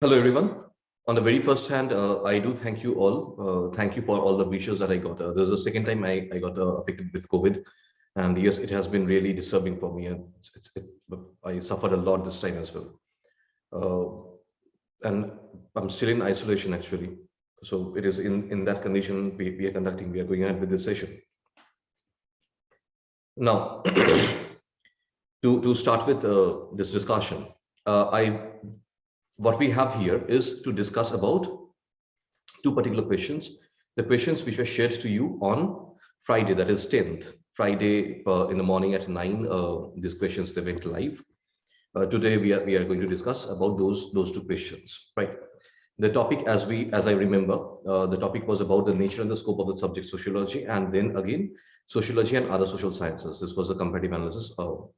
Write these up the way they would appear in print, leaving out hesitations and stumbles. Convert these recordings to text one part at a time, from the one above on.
Hello, everyone. On the very first hand, I do thank you all. Thank you for all the wishes that I got. This is the second time I got affected with COVID. And yes, it has been really disturbing for me. And I suffered a lot this time as well. And I'm still in isolation, actually. So it is in that condition we are going ahead with this session. Now, to start with this discussion, I what we have here is to discuss about two particular questions. The questions which were shared to you on Friday, that is 10th, Friday in the morning at 9, these questions they went live. Today we are going to discuss about those two questions, right? The topic, as I remember, the topic was about the nature and the scope of the subject sociology, and then again sociology and other social sciences. This was the comparative analysis of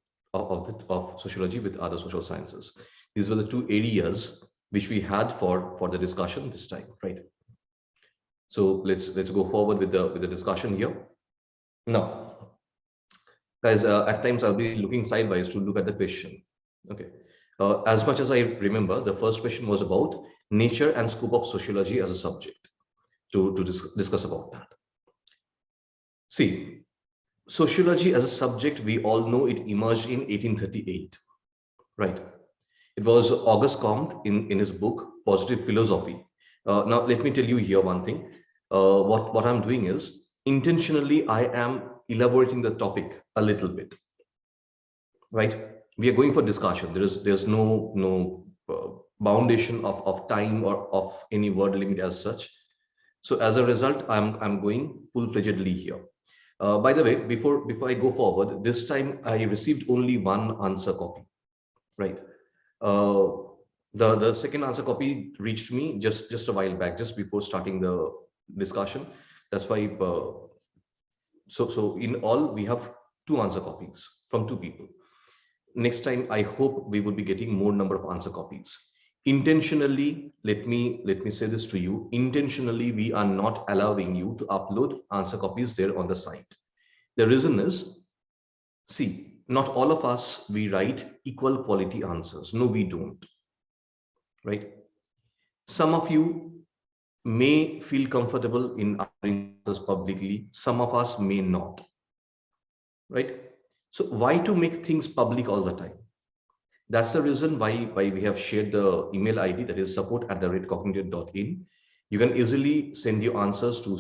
sociology with other social sciences. These were the two areas which we had for the discussion this time, right? So let's go forward with the discussion here. Now, guys, at times I'll be looking sideways to look at the question. Okay. As much as I remember, the first question was about nature and scope of sociology as a subject. To discuss about that. See, sociology as a subject, we all know it emerged in 1838, right? It was Auguste Comte in his book Positive Philosophy. Now, let me tell you here one thing. What I'm doing is intentionally I am elaborating the topic a little bit, right? We are going for discussion. There's no foundation of time or of any word limit as such. So as a result, I'm going full-fledgedly here. By the way, before I go forward, this time I received only one answer copy, right? The second answer copy reached me just a while back, just before starting the discussion. That's why. So in all, we have two answer copies from two people. Next time, I hope we would be getting more number of answer copies. Intentionally, let me say this to you. Intentionally, we are not allowing you to upload answer copies there on the site. The reason is, see, not all of us we write equal quality answers. No, we don't. Right? Some of you may feel comfortable in answering answers publicly. Some of us may not. Right? So why to make things public all the time? That's the reason why we have shared the email ID, that is support@cognitate.in. You can easily send your answers to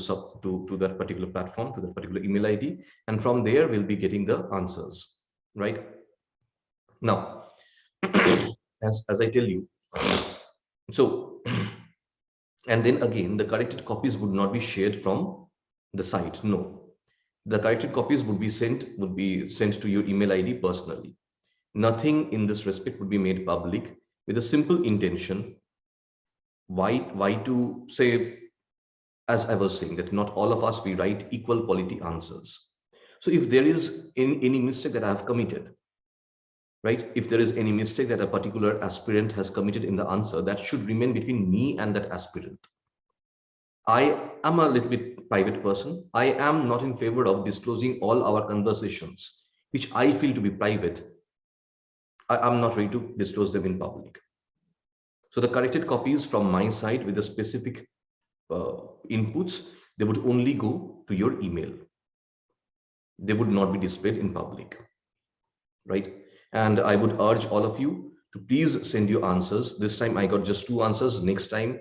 that particular platform, to that particular email ID, and from there we'll be getting the answers, right? Now, as I tell you, so and then again, the corrected copies would not be shared from the site. No, the corrected copies would be sent to your email ID personally. Nothing in this respect would be made public, with a simple intention. Why to say, as I was saying, that not all of us we write equal quality answers. So if there is any mistake that I have committed, right? If there is any mistake that a particular aspirant has committed in the answer, that should remain between me and that aspirant. I am a little bit private person. I am not in favor of disclosing all our conversations, which I feel to be private. I'm not ready to disclose them in public. So the corrected copies from my side with the specific inputs, they would only go to your email. They would not be displayed in public, right? And I would urge all of you to please send your answers. This time I got just two answers. Next time,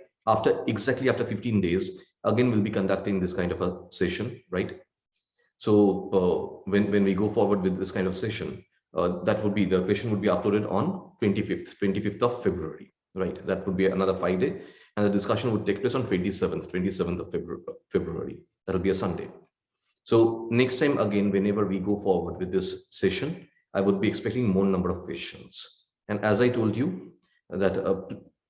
exactly after 15 days, again we'll be conducting this kind of a session, right? So when we go forward with this kind of session, the question would be uploaded on 25th of February, right? That would be another 5 day, and the discussion would take place on 27th of February. That'll be a Sunday. So next time again, whenever we go forward with this session, I would be expecting more number of questions. And as I told you, that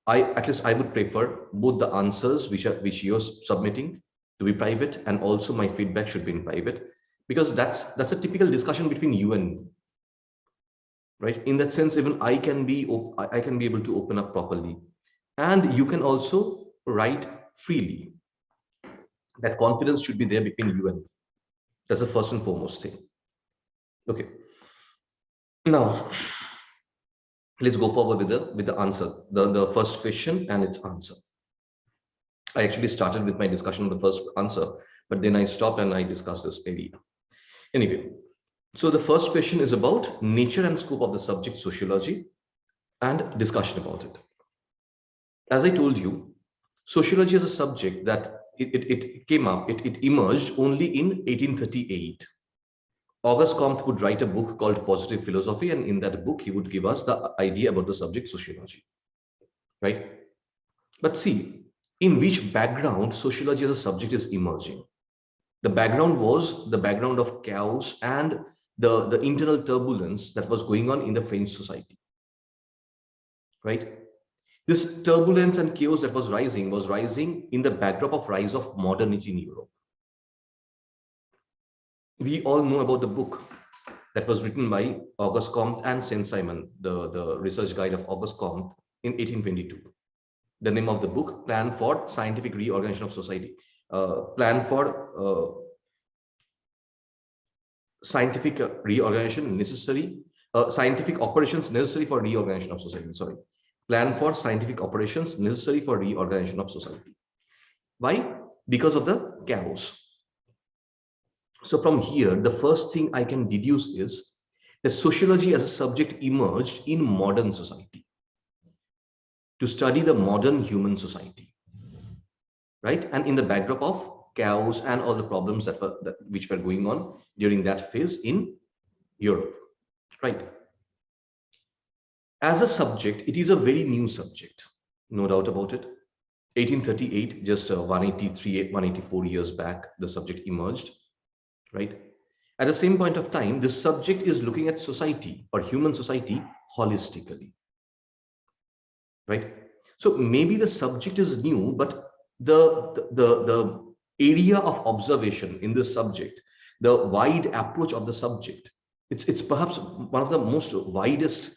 I would prefer both the answers which you're submitting to be private, and also my feedback should be in private, because that's a typical discussion between you and me, right? In that sense, even I can be able to open up properly, and you can also write freely. That confidence should be there between you and me. That's the first and foremost thing. Okay. Now, Let's go forward with the answer, the first question and its answer. I actually started with my discussion on the first answer, but then I stopped and I discussed this area. Anyway, so the first question is about nature and scope of the subject sociology and discussion about it. As I told you, sociology is a subject that it came up, it emerged only in 1838. Auguste Comte would write a book called Positive Philosophy, and in that book, he would give us the idea about the subject sociology, right? But see, in which background sociology as a subject is emerging? The background was the background of chaos and the internal turbulence that was going on in the French society, right? This turbulence and chaos that was rising in the backdrop of rise of modernity in Europe. We all know about the book that was written by Auguste Comte and Saint-Simon, the research guide of Auguste Comte in 1822. The name of the book, Plan for Scientific Reorganization of Society. Plan for scientific reorganization necessary, scientific operations necessary for reorganization of society. Sorry. Plan for scientific operations necessary for reorganization of society. Why? Because of the chaos. So from here, the first thing I can deduce is that sociology as a subject emerged in modern society to study the modern human society, right? And in the backdrop of chaos and all the problems which were going on during that phase in Europe, right? As a subject, it is a very new subject, no doubt about it. 1838, just 183, 184 years back, the subject emerged, right? At the same point of time, this subject is looking at society or human society holistically, right? So maybe the subject is new, but the area of observation in this subject, the wide approach of the subject, it's perhaps one of the most widest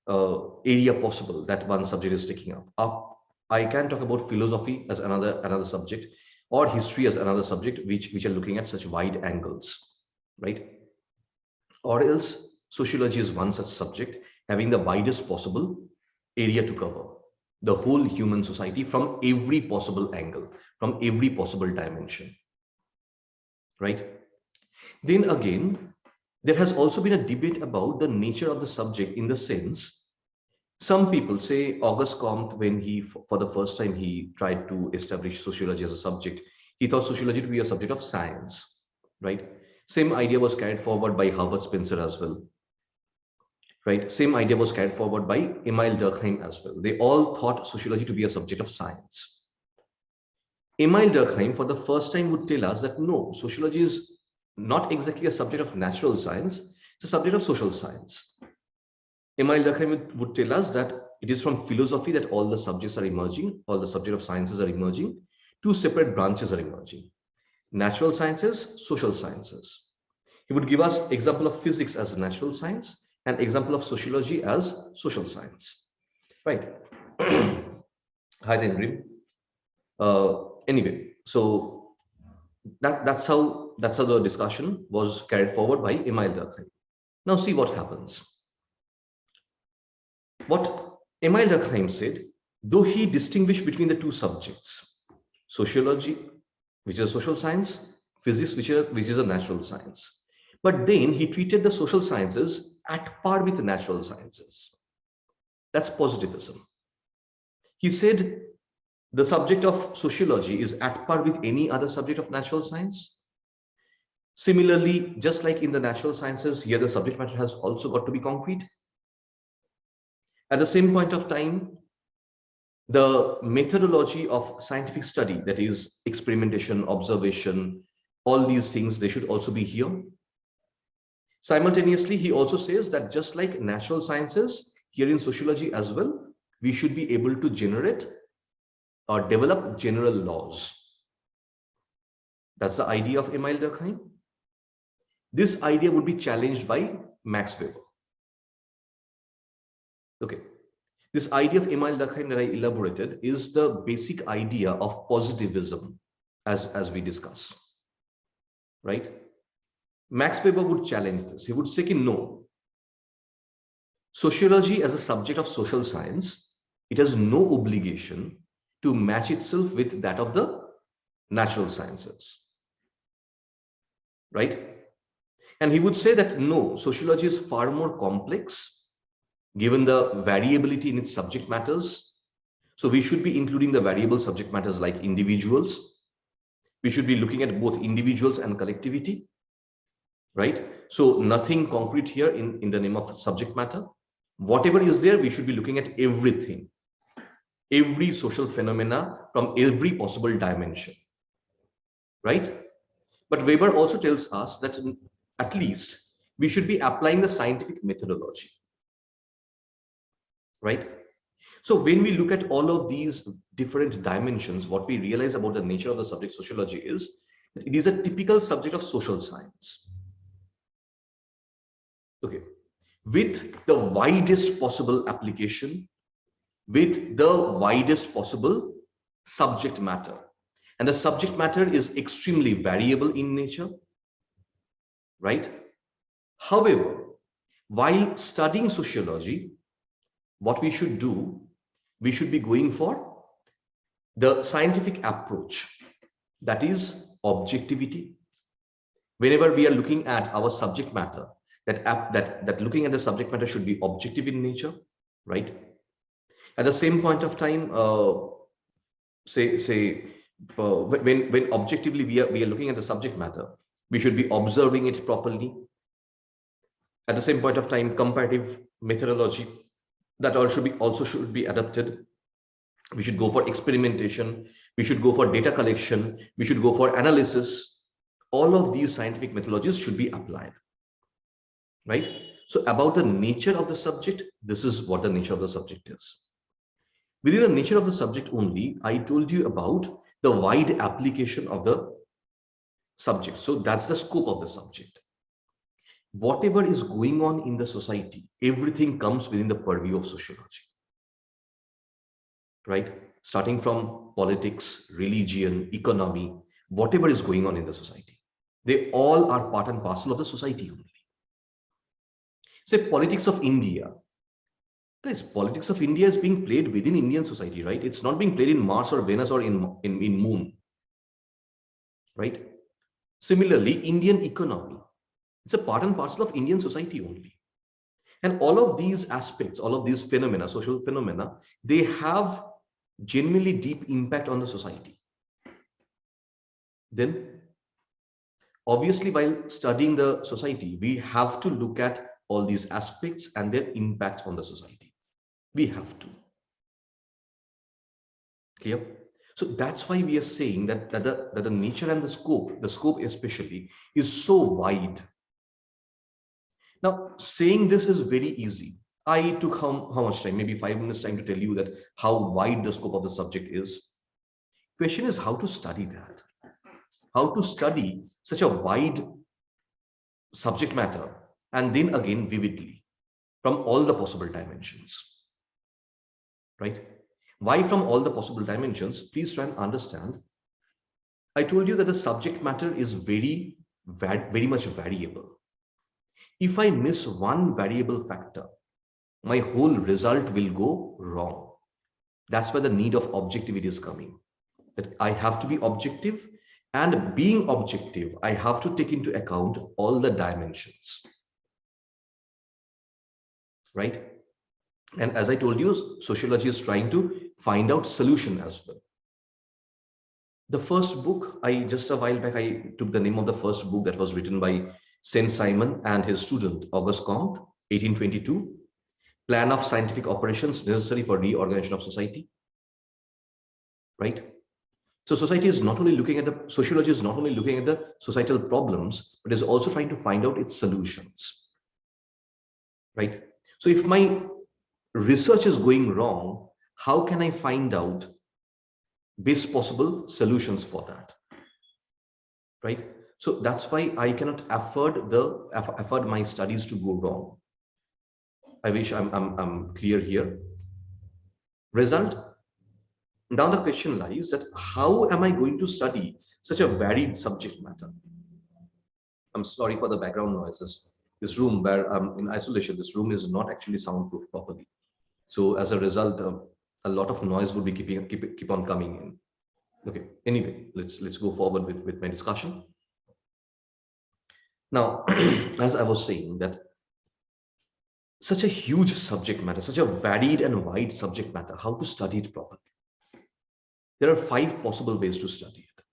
area possible that one subject is taking up. I can talk about philosophy as another subject, or history as another subject, which are looking at such wide angles, right? Or else sociology is one such subject having the widest possible area to cover the whole human society from every possible angle, from every possible dimension, right? Then again, there has also been a debate about the nature of the subject, in the sense, some people say Auguste Comte, when he, for the first time, he tried to establish sociology as a subject, he thought sociology to be a subject of science, right? Same idea was carried forward by Herbert Spencer as well, right? Same idea was carried forward by Emile Durkheim as well. They all thought sociology to be a subject of science. Emile Durkheim, for the first time, would tell us that no, sociology is not exactly a subject of natural science, it's a subject of social science. Emile Durkheim would tell us that it is from philosophy that all the subjects are emerging, all the subject of sciences are emerging, two separate branches are emerging: natural sciences, social sciences. He would give us example of physics as a natural science and example of sociology as social science, right? Hi then, Rim. Anyway, so that's how the discussion was carried forward by Emile Durkheim. Now see what happens. What Emile Durkheim said, though he distinguished between the two subjects, sociology, which is a social science, physics, which is a natural science, but then he treated the social sciences at par with the natural sciences. That's positivism. He said the subject of sociology is at par with any other subject of natural science. Similarly, just like in the natural sciences, here the subject matter has also got to be concrete. At the same point of time, the methodology of scientific study, that is experimentation, observation, all these things, they should also be here. Simultaneously, he also says that just like natural sciences, here in sociology as well, we should be able to generate or develop general laws. That's the idea of Emile Durkheim. This idea would be challenged by Max Weber. Okay. This idea of Emile Durkheim that I elaborated is the basic idea of positivism, as we discuss, right? Max Weber would challenge this. He would say, no, Sociology as a subject of social science, it has no obligation to match itself with that of the natural sciences, right? And he would say that no, sociology is far more complex given the variability in its subject matters. So we should be including the variable subject matters like individuals. We should be looking at both individuals and collectivity, right? So nothing concrete here in the name of subject matter. Whatever is there, we should be looking at everything, every social phenomena from every possible dimension, right? But Weber also tells us that at least we should be applying the scientific methodology, right? So when we look at all of these different dimensions, what we realize about the nature of the subject sociology is that it is a typical subject of social science. Okay, with the widest possible application, with the widest possible subject matter. And the subject matter is extremely variable in nature, right? However, while studying sociology, what we should do, we should be going for the scientific approach, that is objectivity. Whenever we are looking at our subject matter, that looking at the subject matter should be objective in nature, right? At the same point of time, when objectively we are looking at the subject matter, we should be observing it properly. At the same point of time, comparative methodology that also should be adapted. We should go for experimentation. We should go for data collection. We should go for analysis. All of these scientific methodologies should be applied, right? So about the nature of the subject, this is what the nature of the subject is. Within the nature of the subject only, I told you about the wide application of the subject. So that's the scope of the subject. Whatever is going on in the society, everything comes within the purview of sociology, right? Starting from politics, religion, economy, whatever is going on in the society, they all are part and parcel of the society only. Say politics of India. Guys, politics of India is being played within Indian society, right? It's not being played in Mars or Venus or in Moon, right? Similarly, Indian economy, it's a part and parcel of Indian society only. And all of these aspects, all of these phenomena, social phenomena, they have genuinely deep impact on the society. Then, obviously, while studying the society, we have to look at all these aspects and their impacts on the society. We have to. Clear? So that's why we are saying that the nature and the scope especially, is so wide. Now, saying this is very easy. I took how much time? Maybe 5 minutes time to tell you that how wide the scope of the subject is. Question is how to study that. How to study such a wide subject matter and then again vividly from all the possible dimensions, right? Why from all the possible dimensions? Please try and understand. I told you that the subject matter is very much variable. If I miss one variable factor, my whole result will go wrong. That's where the need of objectivity is coming. That I have to be objective, and being objective, I have to take into account all the dimensions, right? And as I told you, sociology is trying to find out solution as well. The first book, just a while back, I took the name of the first book that was written by Saint-Simon and his student, Auguste Comte, 1822, Plan of Scientific Operations Necessary for Reorganization of Society, right? So society is not only looking at sociology is not only looking at the societal problems, but is also trying to find out its solutions, right? So if my research is going wrong, how can I find out best possible solutions for that, right? So that's why I cannot afford my studies to go wrong. I wish I'm clear here. Result. Now the question lies that how am I going to study such a varied subject matter? I'm sorry for the background noises. this room where I'm in isolation, this room is not actually soundproof properly. So as a result, a lot of noise would be keep on coming in. Okay. Anyway, let's go forward with my discussion. Now, as I was saying that such a huge subject matter, such a varied and wide subject matter, how to study it properly? There are 5 possible ways to study it.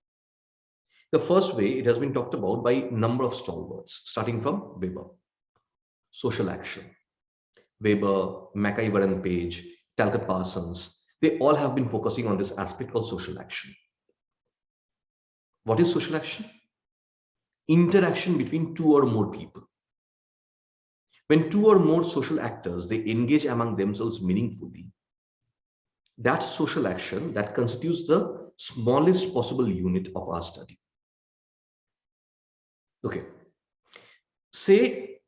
The first way, it has been talked about by a number of stalwarts, starting from Weber. Social action. Weber, McIver and Page, Talcott Parsons, they all have been focusing on this aspect called social action. What is social action? Interaction between 2 or more people. When 2 or more social actors, they engage among themselves meaningfully, that social action that constitutes the smallest possible unit of our study. Okay. Say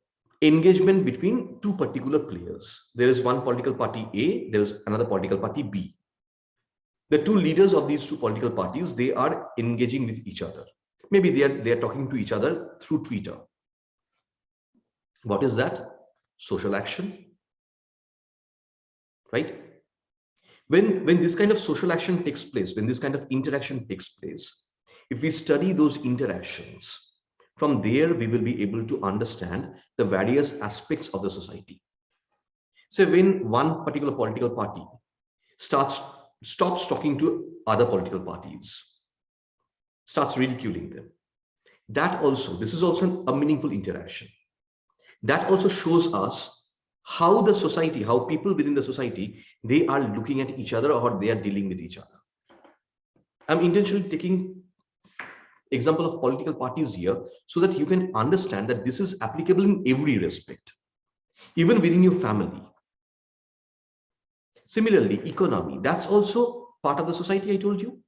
engagement between 2 particular players. There is one political party A, there is another political party B. The 2 leaders of these 2 political parties, they are engaging with each other. Maybe they are talking to each other through Twitter. What is that? Social action, right? When this kind of social action takes place, when this kind of interaction takes place, if we study those interactions, from there we will be able to understand the various aspects of the society. So when one particular political party stops talking to other political parties, starts ridiculing them, this is also a meaningful interaction. That also shows us how the society, how people within the society, they are looking at each other or they are dealing with each other. I'm intentionally taking example of political parties here so that you can understand that this is applicable in every respect, even within your family. Similarly, economy, that's also part of the society I told you.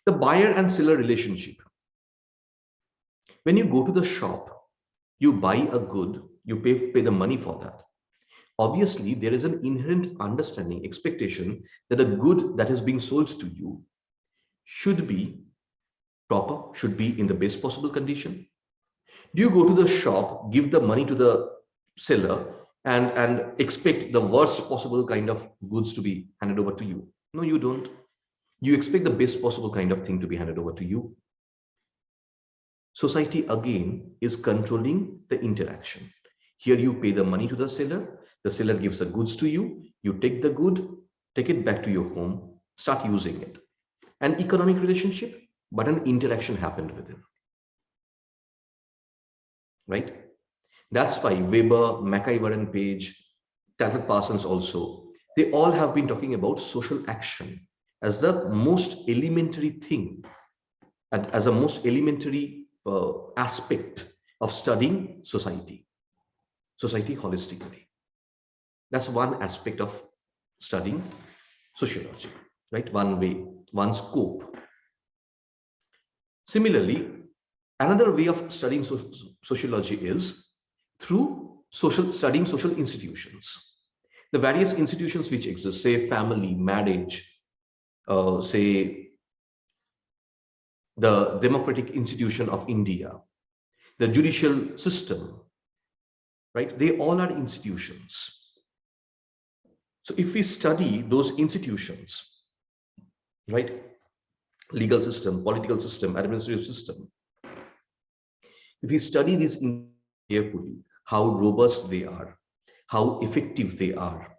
The buyer and seller relationship. When you go to the shop, you buy a good, you pay the money for that. Obviously, there is an inherent understanding, expectation that a good that is being sold to you should be proper, should be in the best possible condition. Do you go to the shop, give the money to the seller and expect the worst possible kind of goods to be handed over to you? No, you don't. You expect the best possible kind of thing to be handed over to you. Society again is controlling the interaction. Here you pay the money to the seller gives the goods to you, you take the good, take it back to your home, start using it. An economic relationship, but an interaction happened within. Right? That's why Weber, McIver and Page, Talcott Parsons also, they all have been talking about social action as the most elementary thing, as a most elementary aspect of studying society holistically. That's one aspect of studying sociology, right? One way, one scope. Similarly, another way of studying sociology is through studying social institutions. The various institutions which exist, say family, marriage, say the democratic institution of India, the judicial system, right? They all are institutions. So if we study those institutions, right? Legal system, political system, administrative system, if we study these carefully, how robust they are, how effective they are,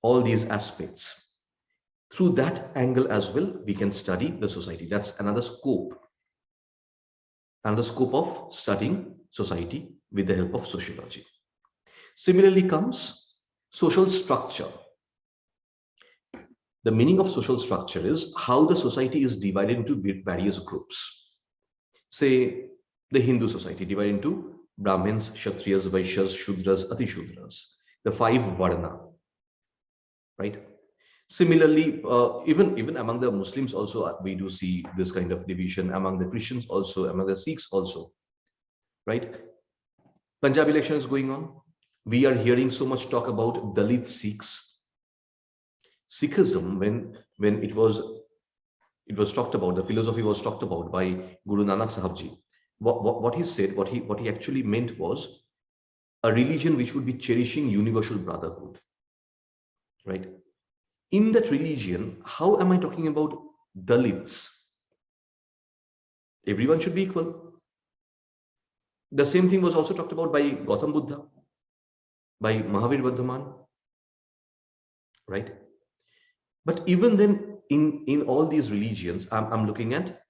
all these aspects, through that angle as well, we can study the society. That's another scope of studying society with the help of sociology. Similarly comes social structure. The meaning of social structure is how the society is divided into various groups. Say the Hindu society divided into Brahmins, Kshatriyas, Vaishyas, Shudras, Atishudras, the 5 Varna, right? Similarly, even among the Muslims also, we do see this kind of division, among the Christians also, among the Sikhs also, right? Punjab election is going on. We are hearing so much talk about Dalit Sikhs. Sikhism, when it was talked about, the philosophy was talked about by Guru Nanak Sahib Ji. What he said, what he actually meant was, a religion which would be cherishing universal brotherhood, right? In that religion, how am I talking about Dalits? Everyone should be equal. The same thing was also talked about by Gautam Buddha, by Mahavir Vardhaman, right? But even then, in all these religions, I'm looking at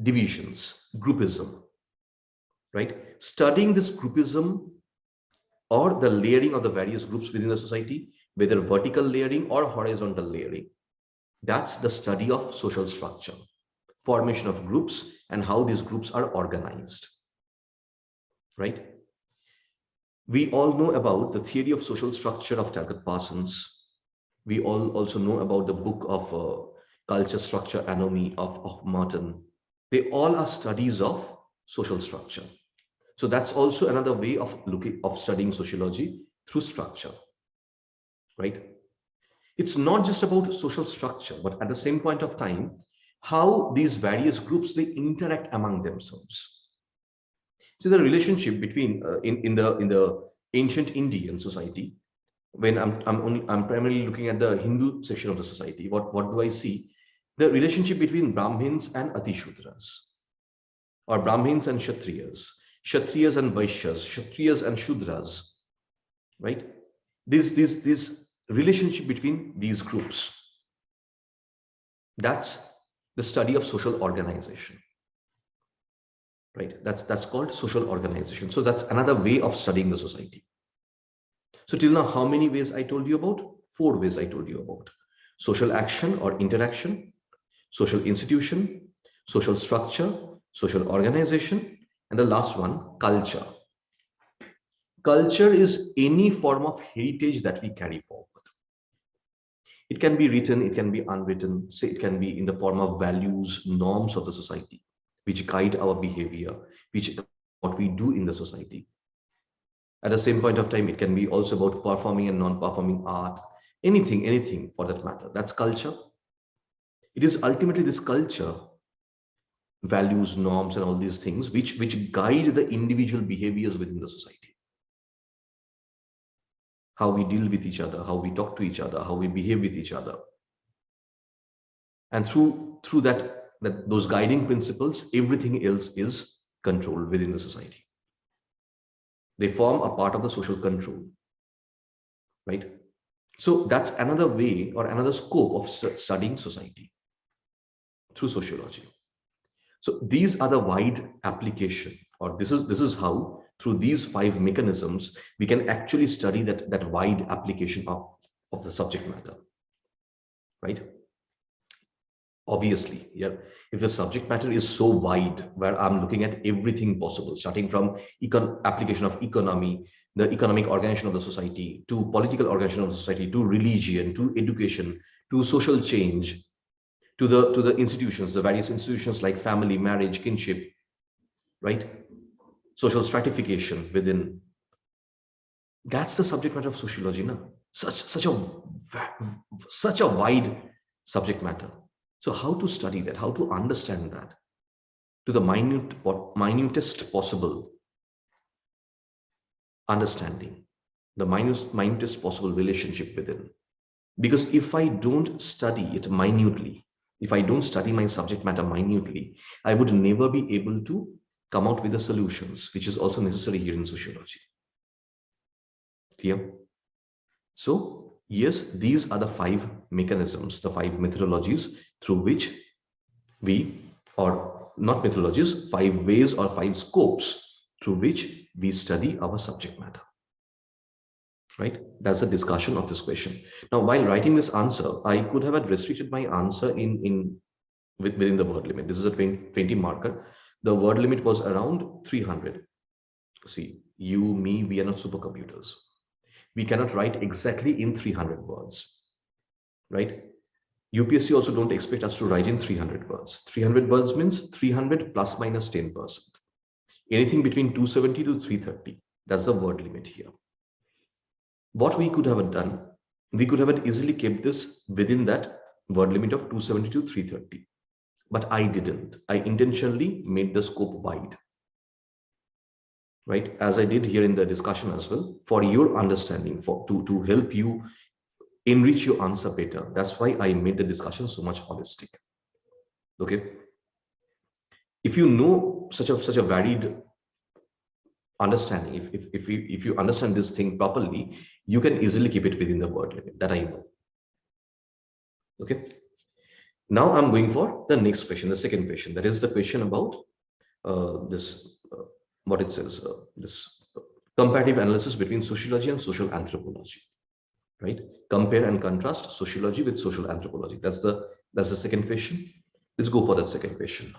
divisions, groupism, right? Studying this groupism or the layering of the various groups within the society, whether vertical layering or horizontal layering. That's the study of social structure, formation of groups, and how these groups are organized, right? We all know about the theory of social structure of Talcott Parsons. We all also know about the book of culture structure anomy of Martin. They all are studies of social structure. So that's also another way of studying sociology through structure, right? It's not just about social structure, but at the same point of time, how these various groups, they interact among themselves. See the relationship between in the ancient Indian society. When I'm primarily looking at the Hindu section of the society, what do I see? The relationship between Brahmins and Atishudras, or Brahmins and Kshatriyas, Kshatriyas and Vaishyas, Kshatriyas and Shudras, right? This relationship between these groups, that's the study of social organization, right? That's called social organization. So that's another way of studying the society. So till now, how many ways I told you about? 4 ways I told you about: social action or interaction, social institution, social structure, social organization, and the last one, culture. Culture is any form of heritage that we carry forward. It can be written, it can be unwritten, say it can be in the form of values, norms of the society, which guide our behavior, which what we do in the society. At the same point of time, it can be also about performing and non-performing art, anything for that matter. That's culture. It is ultimately this culture, values, norms, and all these things which guide the individual behaviors within the society. How we deal with each other, how we talk to each other, how we behave with each other. And through those guiding principles, everything else is controlled within the society. They form a part of the social control, right? So that's another way or another scope of studying society through sociology. So these are the wide application, or this is how through these 5 mechanisms we can actually study that wide application of the subject matter, right? Obviously, yeah, if the subject matter is so wide, where I'm looking at everything possible, starting from application of economy, the economic organization of the society, to political organization of the society, to religion, to education, to social change, to the institutions, the various institutions like family, marriage, kinship, right? Social stratification within. That's the subject matter of sociology now. Such a wide subject matter. So how to study that, how to understand that to the minutest possible understanding, the minutest possible relationship within. Because if I don't study it minutely, if I don't study my subject matter minutely, I would never be able to come out with the solutions, which is also necessary here in sociology. Clear? So yes, these are the 5 mechanisms, the 5 methodologies through which we, or not methodologies, 5 ways or 5 scopes through which we study our subject matter. Right? That's a discussion of this question. Now, while writing this answer, I could have restricted my answer within the word limit. This is a 20 marker. The word limit was around 300. See, you, me, we are not supercomputers. We cannot write exactly in 300 words, right? UPSC also don't expect us to write in 300 words. 300 words means 300 plus minus 10%. Anything between 270 to 330. That's the word limit here. What we could have done, we could have easily kept this within that word limit of 270 to 330. But I didn't. I intentionally made the scope wide. right? As I did here in the discussion as well, for your understanding, to help you enrich your answer better. That's why I made the discussion so much holistic. Okay. If you know such a varied understanding, if you understand this thing properly, you can easily keep it within the word limit. That I know. Okay. Now I'm going for the next question, the second question. That is the question about this what it says, this comparative analysis between sociology and social anthropology, right? Compare and contrast sociology with social anthropology. That's the second question. Let's go for that second question.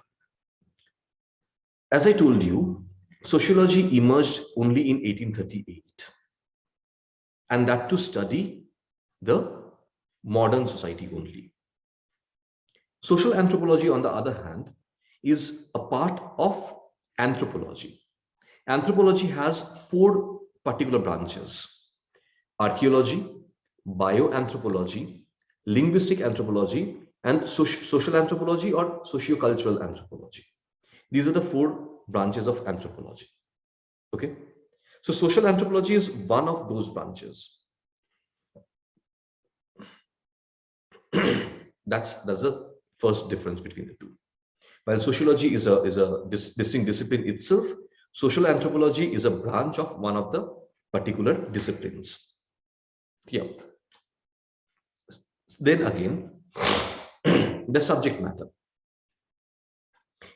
As I told you, sociology emerged only in 1838, and that to study the modern society only. Social anthropology, on the other hand, is a part of anthropology. Anthropology has four particular branches: archaeology, bioanthropology, linguistic anthropology, and social anthropology or sociocultural anthropology. These are the four branches of anthropology. Okay. So social anthropology is one of those branches. That's the first difference between the two. While sociology is a distinct discipline itself, social anthropology is a branch of one of the particular disciplines. Yeah. Then again, the subject matter.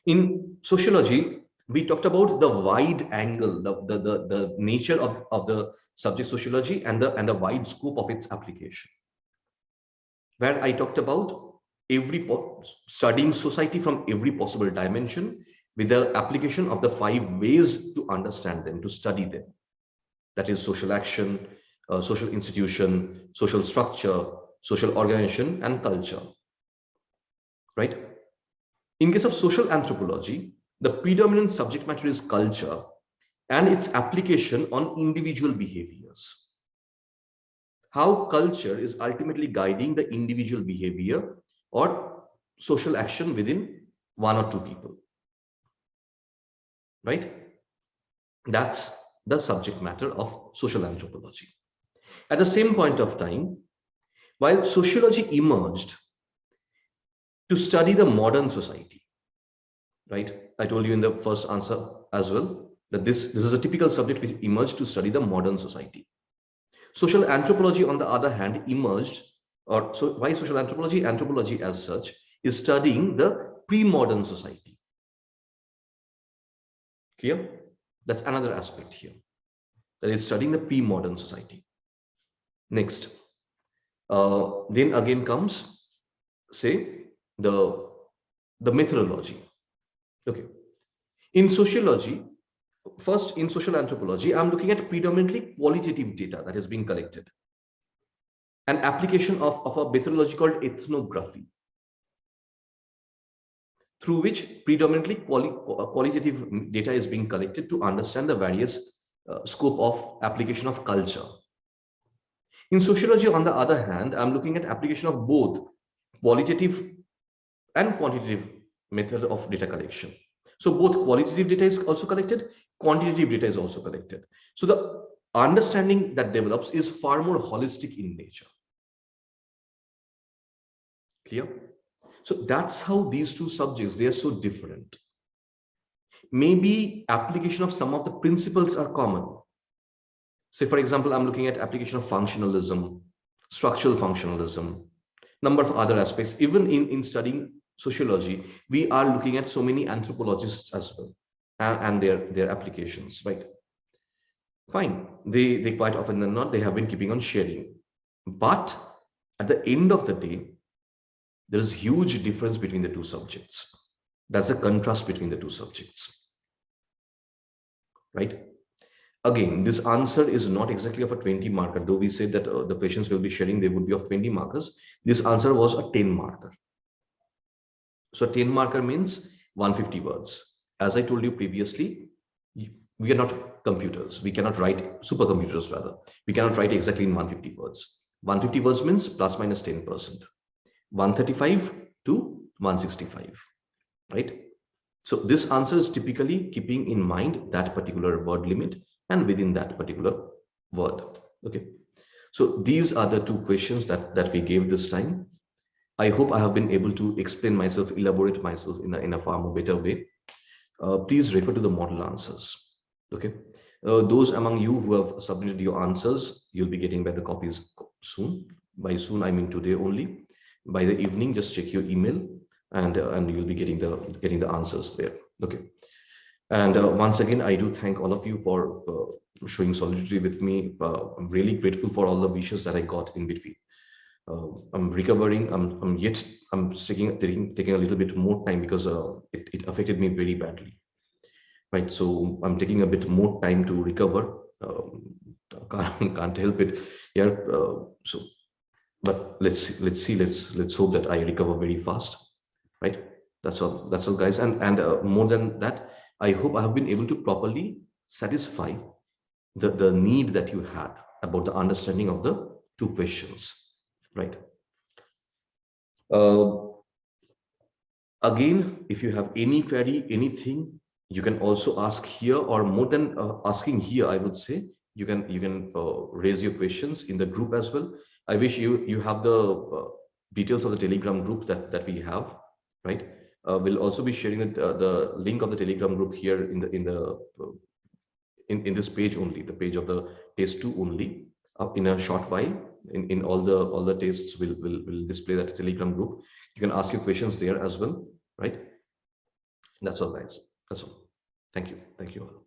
In sociology, we talked about the wide angle, the nature of the subject sociology and the wide scope of its application, where I talked about studying society from every possible dimension with the application of the 5 ways to understand them, to study them. That is social action, social institution, social structure, social organization, and culture. Right? In case of social anthropology, the predominant subject matter is culture and its application on individual behaviors. How culture is ultimately guiding the individual behavior or social action within one or two people. Right? That's the subject matter of social anthropology. At the same point of time, while sociology emerged to study the modern society, right? I told you in the first answer as well that this is a typical subject which emerged to study the modern society. Social anthropology, on the other hand, emerged, or so why social anthropology? Anthropology as such is studying the pre-modern society. Clear? That's another aspect here. That is studying the pre-modern society. Next, then again comes, say, the methodology. Okay. In sociology, first in social anthropology, I'm looking at predominantly qualitative data that is being collected. An application of a methodology called ethnography, through which predominantly qualitative data is being collected to understand the various scope of application of culture. In sociology, on the other hand, I'm looking at application of both qualitative and quantitative method of data collection. So both qualitative data is also collected, quantitative data is also collected. So the understanding that develops is far more holistic in nature. Clear? So that's how these two subjects, they are so different. Maybe application of some of the principles are common. Say, for example, I'm looking at application of functionalism, structural functionalism, number of other aspects. Even in studying sociology, we are looking at so many anthropologists as well and their applications, right? Fine. They quite often than not, they have been keeping on sharing. But at the end of the day, there is huge difference between the two subjects. That's a contrast between the two subjects, right? Again, this answer is not exactly of a 20 marker, though we said that the questions will be sharing, they would be of 20 markers. This answer was a 10 marker. So 10 marker means 150 words. As I told you previously, we are not computers. We cannot write, supercomputers rather. We cannot write exactly in 150 words. 150 words means plus minus 10%. 135 to 165, right? So this answer is typically keeping in mind that particular word limit and within that particular word. Okay. So these are the two questions that we gave this time. I hope I have been able to explain myself, elaborate myself in a far more better way. Please refer to the model answers. Okay. Those among you who have submitted your answers, you'll be getting back the copies soon. By soon, I mean today only. By the evening, just check your email, and you'll be getting the answers there. Okay. And once again, I do thank all of you for showing solidarity with me. I'm really grateful for all the wishes that I got in between. I'm recovering. I'm taking a little bit more time because it affected me very badly. Right. So I'm taking a bit more time to recover. Can't help it. Yeah. So, but let's see. Let's hope that I recover very fast. Right. That's all. That's all, guys. And more than that, I hope I have been able to properly satisfy the need that you had about the understanding of the two questions. Right. Uh, Again, if you have any query, anything, you can also ask here, or more than asking here, I would say you can raise your questions in the group as well. I wish you have the details of the Telegram group that we have, right? We'll also be sharing the link of the Telegram group here in this page only, the page of the test 2 only, in a short while. In all the tests will display that Telegram group. You can ask your questions there as well, right? That's all, guys. That's all. Thank you all.